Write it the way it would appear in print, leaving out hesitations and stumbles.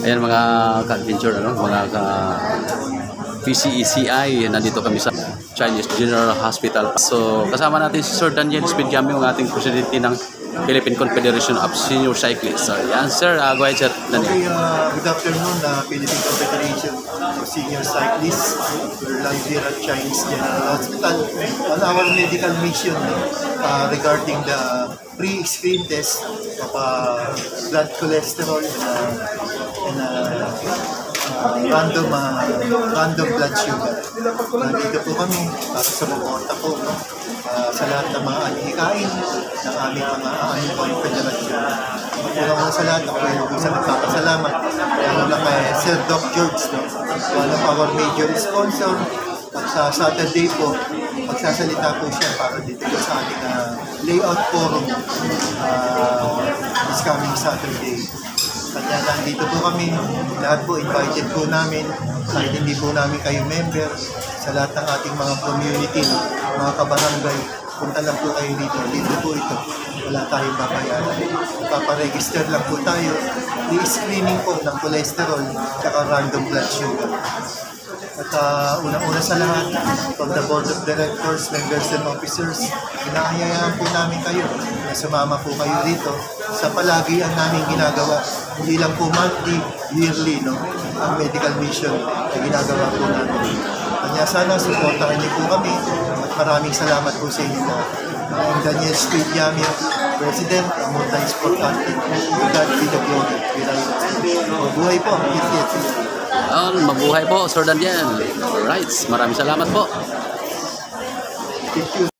Ayan mga ka-adventure, ano, mga PCECI, nandito kami sa Chinese General Hospital. So kasama natin si Sir Daniel Spidjami, ang ating presidente ng Philippine Confederation of Senior Cyclists. So yan sir, go ahead sir Daniel. Okay, good afternoon, Philippine Confederation of Senior Cyclists. We're live here at Chinese General Hospital on our medical mission regarding the pre-screen test of blood cholesterol and random blood sugar. Nandito po kami para sa suporta po sa lahat ng mga alihikain ng aming mga federasyon. Una sa lahat, ako yung isa nagpapasalamat lalo na kay Sir Doc George, one of our major sponsor. At sa Saturday po, magsasalita po siya para dito po sa ating layout forum this coming Saturday. Kanya nandito po kami, lahat po invited po namin, kahit hindi po namin kayo member, sa lahat ng ating mga community, mga kabarangay, punta lang po kayo dito. Dito po ito, wala tayong babayaran. Paparegister lang po tayo, i-screening po ng cholesterol at random blood sugar. At unang-una sa lahat, from the Board of Directors, Members and Officers, inaayayaan po namin kayo na sumama po kayo dito sa palagian namin ginagawa. Hindi lang po monthly, yearly, no? Ang medical mission na ginagawa po namin. Kanya sana, supportahan niyo po kami at maraming salamat po sa inyo. I'm Daniel Spidjami, President ng Multi-Sport Athlete. God be the glory. Mabuhay po ang PTFC. Mabuhay po Sir Daniel. Alright, maraming salamat po. Thank you.